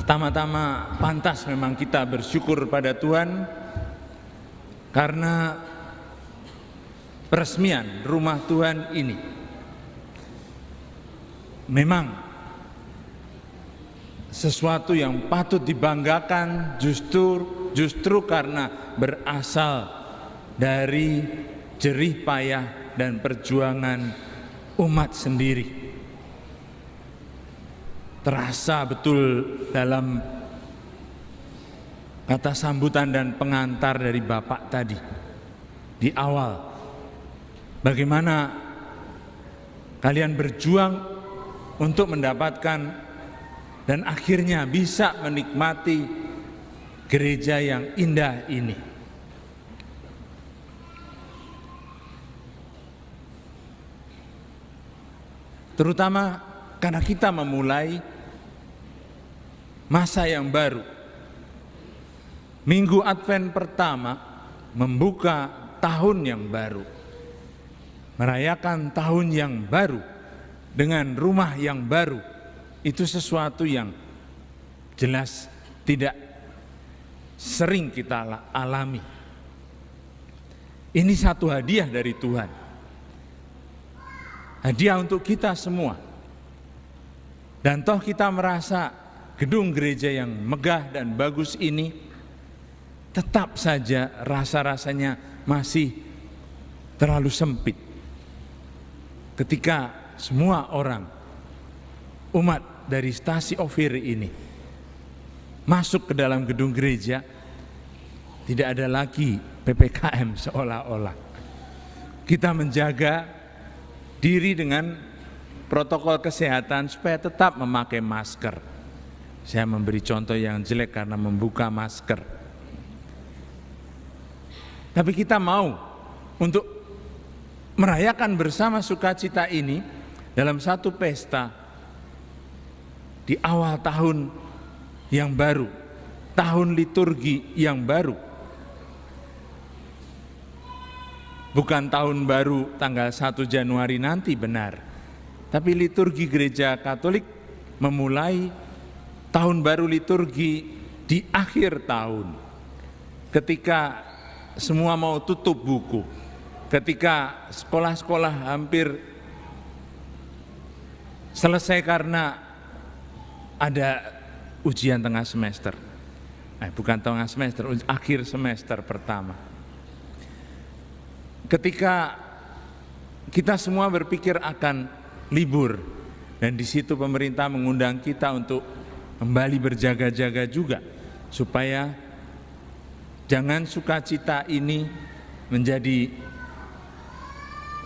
Pertama-tama pantas memang kita bersyukur pada Tuhan karena peresmian rumah Tuhan ini. Memang sesuatu yang patut dibanggakan justru karena berasal dari jerih payah dan perjuangan umat sendiri. Terasa betul dalam kata sambutan dan pengantar dari Bapak tadi di awal, bagaimana kalian berjuang untuk mendapatkan dan akhirnya bisa menikmati gereja yang indah ini. Terutama karena kita memulai masa yang baru. Minggu Advent pertama membuka tahun yang baru, merayakan tahun yang baru dengan rumah yang baru. Itu sesuatu yang jelas tidak sering kita alami. Ini satu hadiah dari Tuhan, hadiah untuk kita semua. Dan toh kita merasa gedung gereja yang megah dan bagus ini tetap saja rasa-rasanya masih terlalu sempit. Ketika semua orang, umat dari Stasi Ophir ini masuk ke dalam gedung gereja, tidak ada lagi PPKM seolah-olah. Kita menjaga diri dengan protokol kesehatan supaya tetap memakai masker. Saya memberi contoh yang jelek karena membuka masker. Tapi kita mau untuk merayakan bersama sukacita ini dalam satu pesta di awal tahun yang baru, tahun liturgi yang baru. Bukan tahun baru tanggal 1 Januari nanti, benar. Tapi liturgi gereja Katolik memulai tahun baru liturgi di akhir tahun, ketika semua mau tutup buku, ketika sekolah-sekolah hampir selesai karena ada ujian tengah semester. Bukan tengah semester, akhir semester pertama. Ketika kita semua berpikir akan libur, dan di situ pemerintah mengundang kita untuk kembali berjaga-jaga juga, supaya jangan sukacita ini menjadi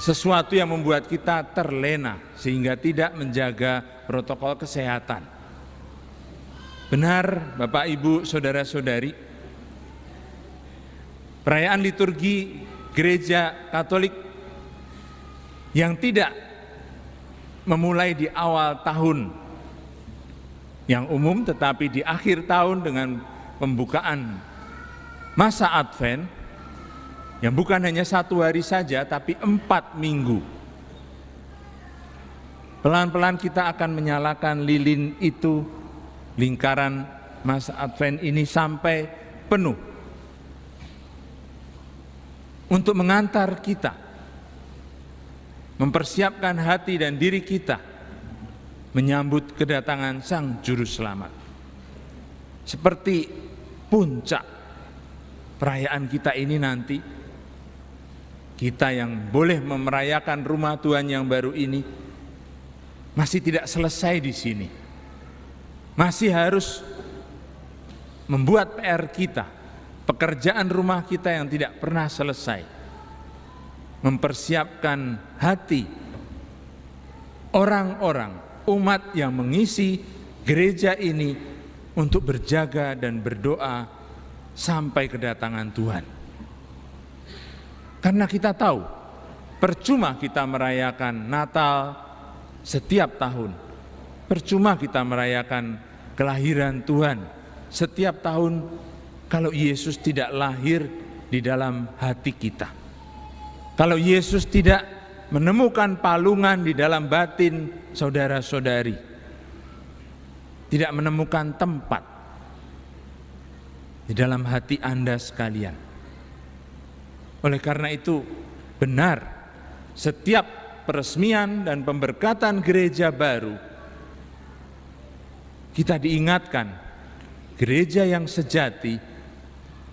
sesuatu yang membuat kita terlena sehingga tidak menjaga protokol kesehatan. Benar Bapak Ibu Saudara-saudari, perayaan liturgi gereja Katolik yang tidak memulai di awal tahun yang umum, tetapi di akhir tahun dengan pembukaan masa Advent yang bukan hanya 1 hari saja, tapi 4 minggu. Pelan-pelan kita akan menyalakan lilin itu, lingkaran masa Advent ini sampai penuh untuk mengantar kita, mempersiapkan hati dan diri kita menyambut kedatangan Sang Juru Selamat. Seperti puncak perayaan kita ini nanti, kita yang boleh memerayakan rumah Tuhan yang baru ini masih tidak selesai di sini. Masih harus membuat PR kita, pekerjaan rumah kita yang tidak pernah selesai. Mempersiapkan hati orang-orang, umat yang mengisi gereja ini untuk berjaga dan berdoa sampai kedatangan Tuhan. Karena kita tahu, percuma kita merayakan Natal setiap tahun, percuma kita merayakan kelahiran Tuhan setiap tahun kalau Yesus tidak lahir di dalam hati kita. Kalau Yesus tidak menemukan palungan di dalam batin saudara-saudari. tidak menemukan tempat di dalam hati Anda sekalian. Oleh karena itu, benar setiap peresmian dan pemberkatan gereja baru, kita diingatkan gereja yang sejati,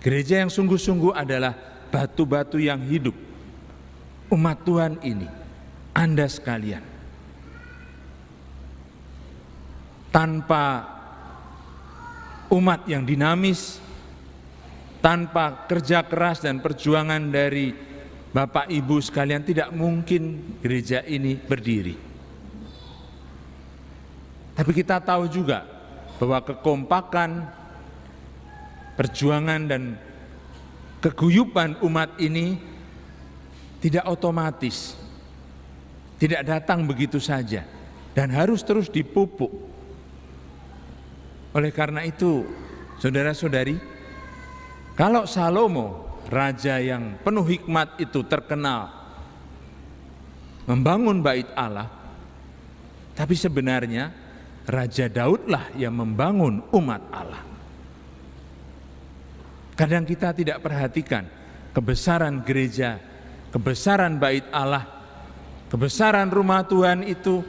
gereja yang sungguh-sungguh adalah batu-batu yang hidup. Umat Tuhan ini, Anda sekalian, tanpa umat yang dinamis, tanpa kerja keras dan perjuangan dari Bapak Ibu sekalian, tidak mungkin gereja ini berdiri. Tapi kita tahu juga bahwa kekompakan, perjuangan dan keguyuban umat ini tidak otomatis, tidak datang begitu saja, dan harus terus dipupuk. Oleh karena itu, saudara-saudari, kalau Salomo, raja yang penuh hikmat itu, terkenal membangun bait Allah, tapi sebenarnya Raja Daudlah yang membangun umat Allah. Kadang kita tidak perhatikan kebesaran gereja, kebesaran bait Allah, kebesaran rumah Tuhan itu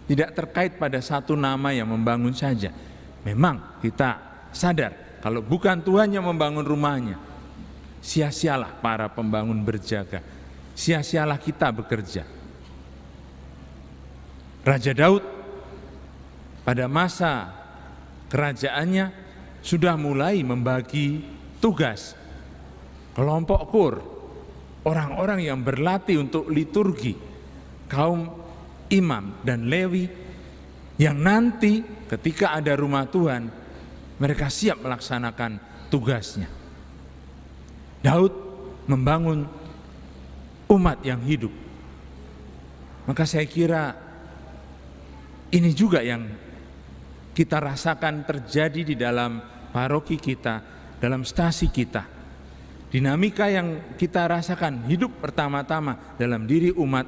tidak terkait pada satu nama yang membangun saja. Memang kita sadar kalau bukan Tuhan yang membangun rumahnya, sia-sialah para pembangun berjaga, sia-sialah kita bekerja. Raja Daud pada masa kerajaannya sudah mulai membagi tugas kelompok kur, orang-orang yang berlatih untuk liturgi, kaum imam dan Lewi, yang nanti ketika ada rumah Tuhan, mereka siap melaksanakan tugasnya. Daud membangun umat yang hidup. Maka saya kira ini juga yang kita rasakan terjadi di dalam paroki kita, dalam stasi kita. Dinamika yang kita rasakan hidup pertama-tama dalam diri umat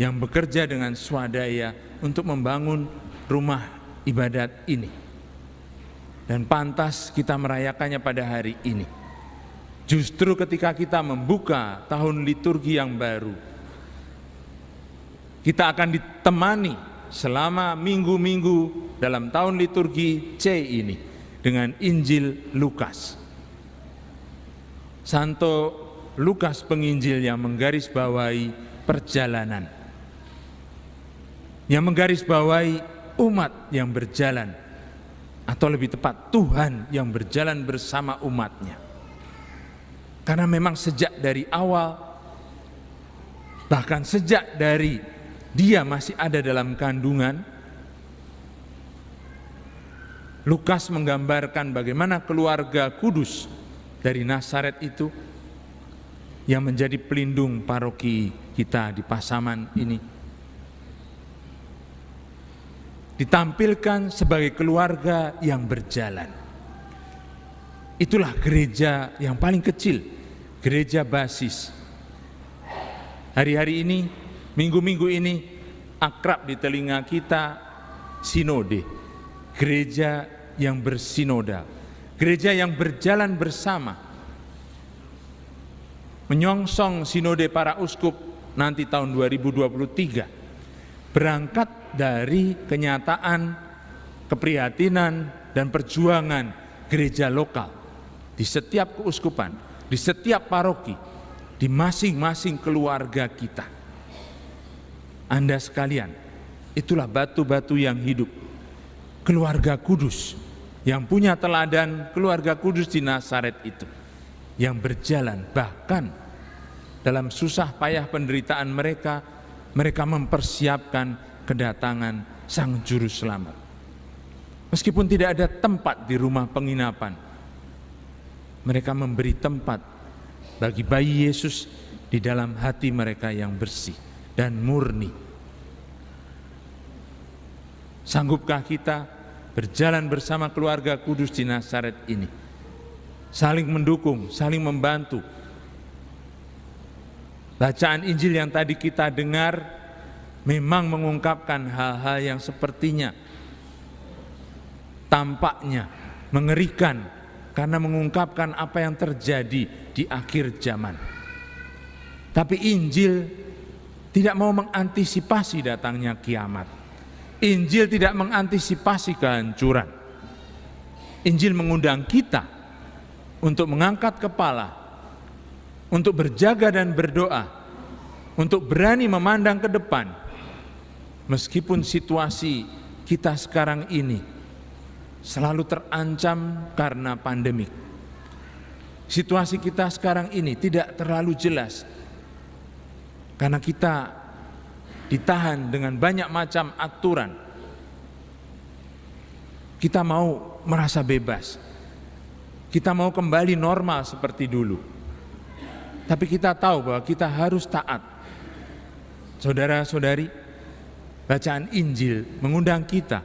yang bekerja dengan swadaya untuk membangun rumah ibadat ini. Dan pantas kita merayakannya pada hari ini. Justru ketika kita membuka tahun liturgi yang baru, kita akan ditemani selama minggu-minggu dalam tahun liturgi C ini dengan Injil Lukas. Santo Lukas penginjil yang menggarisbawahi perjalanan, yang menggarisbawahi umat yang berjalan, atau lebih tepat Tuhan yang berjalan bersama umatnya. Karena memang sejak dari awal, bahkan sejak dari dia masih ada dalam kandungan, Lukas menggambarkan bagaimana keluarga kudus dari Nazaret itu yang menjadi pelindung paroki kita di Pasaman ini, ditampilkan sebagai keluarga yang berjalan. Itulah gereja yang paling kecil, gereja basis. Hari-hari ini, minggu-minggu ini akrab di telinga kita sinode, gereja yang bersinodal, gereja yang berjalan bersama, menyongsong sinode para uskup nanti tahun 2023, berangkat dari kenyataan, keprihatinan dan perjuangan gereja lokal di setiap keuskupan, di setiap paroki, di masing-masing keluarga kita. Anda sekalian, itulah batu-batu yang hidup, keluarga kudus yang punya teladan keluarga kudus di Nazaret itu, yang berjalan bahkan dalam susah payah penderitaan mereka, mereka mempersiapkan kedatangan Sang Juru Selamat. Meskipun tidak ada tempat di rumah penginapan, mereka memberi tempat bagi bayi Yesus di dalam hati mereka yang bersih dan murni. Sanggupkah kita berjalan bersama keluarga kudus di Nazaret ini, saling mendukung, saling membantu? Bacaan Injil yang tadi kita dengar memang mengungkapkan hal-hal yang sepertinya tampaknya mengerikan karena mengungkapkan apa yang terjadi di akhir zaman. Tapi Injil tidak mau mengantisipasi datangnya kiamat. Injil tidak mengantisipasi kehancuran. Injil mengundang kita untuk mengangkat kepala, untuk berjaga dan berdoa, untuk berani memandang ke depan. Meskipun situasi kita sekarang ini selalu terancam karena pandemik. Situasi kita sekarang ini tidak terlalu jelas karena kita ditahan dengan banyak macam aturan. Kita mau merasa bebas. Kita mau kembali normal seperti dulu. Tapi kita tahu bahwa kita harus taat. Saudara-saudari, bacaan Injil mengundang kita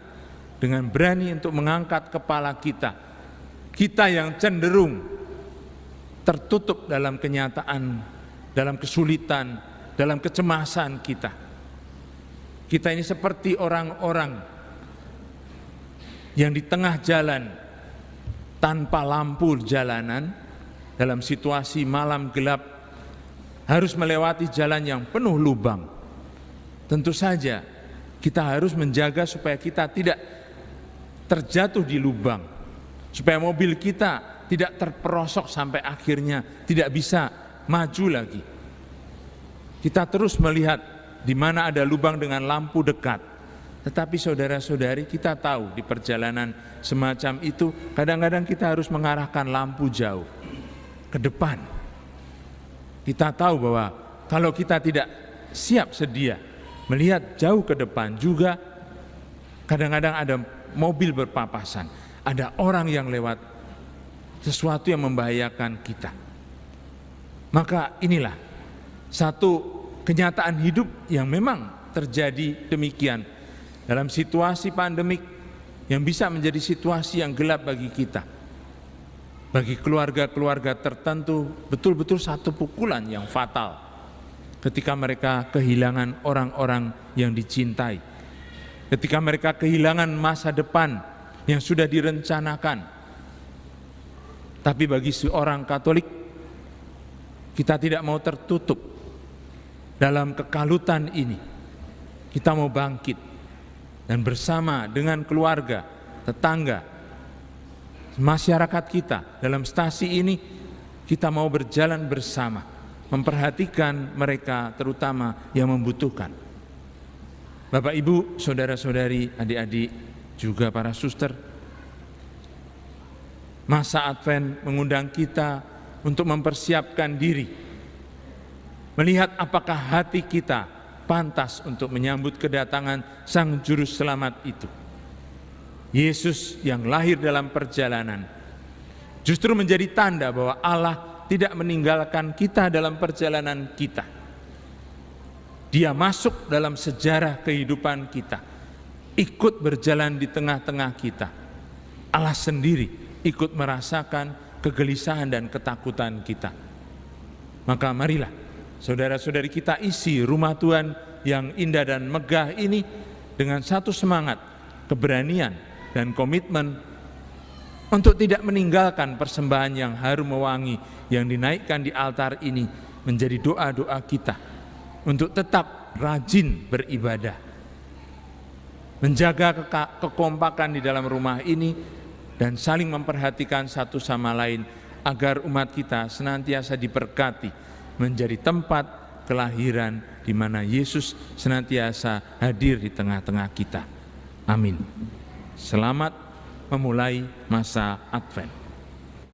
dengan berani untuk mengangkat kepala kita. Kita yang cenderung tertutup dalam kenyataan, dalam kesulitan, dalam kecemasan kita. Kita ini seperti orang-orang yang di tengah jalan tanpa lampu jalanan, dalam situasi malam gelap, harus melewati jalan yang penuh lubang. Tentu saja kita harus menjaga supaya kita tidak terjatuh di lubang, supaya mobil kita tidak terperosok sampai akhirnya tidak bisa maju lagi. Kita terus melihat di mana ada lubang dengan lampu dekat. Tetapi saudara-saudari, kita tahu di perjalanan semacam itu kadang-kadang kita harus mengarahkan lampu jauh ke depan. Kita tahu bahwa kalau kita tidak siap sedia melihat jauh ke depan, juga kadang-kadang ada mobil berpapasan, ada orang yang lewat, sesuatu yang membahayakan kita. Maka inilah satu kenyataan hidup yang memang terjadi demikian dalam situasi pandemik yang bisa menjadi situasi yang gelap bagi kita. Bagi keluarga-keluarga tertentu betul-betul satu pukulan yang fatal ketika mereka kehilangan orang-orang yang dicintai, ketika mereka kehilangan masa depan yang sudah direncanakan. Tapi bagi seorang Katolik, kita tidak mau tertutup dalam kekalutan ini. Kita mau bangkit dan bersama dengan keluarga, tetangga, masyarakat kita dalam stasi ini, kita mau berjalan bersama, memperhatikan mereka terutama yang membutuhkan. Bapak, Ibu, saudara-saudari, adik-adik, juga para suster, masa Advent mengundang kita untuk mempersiapkan diri, melihat apakah hati kita pantas untuk menyambut kedatangan Sang Juru Selamat itu. Yesus yang lahir dalam perjalanan justru menjadi tanda bahwa Allah tidak meninggalkan kita dalam perjalanan kita. Dia masuk dalam sejarah kehidupan kita, ikut berjalan di tengah-tengah kita. Allah sendiri ikut merasakan kegelisahan dan ketakutan kita. Maka marilah saudara-saudari kita isi rumah Tuhan yang indah dan megah ini dengan satu semangat, keberanian, dan komitmen untuk tidak meninggalkan persembahan yang harum mewangi yang dinaikkan di altar ini menjadi doa-doa kita untuk tetap rajin beribadah, menjaga kekompakan di dalam rumah ini dan saling memperhatikan satu sama lain agar umat kita senantiasa diberkati menjadi tempat kelahiran di mana Yesus senantiasa hadir di tengah-tengah kita. Amin. Selamat memulai masa Advent.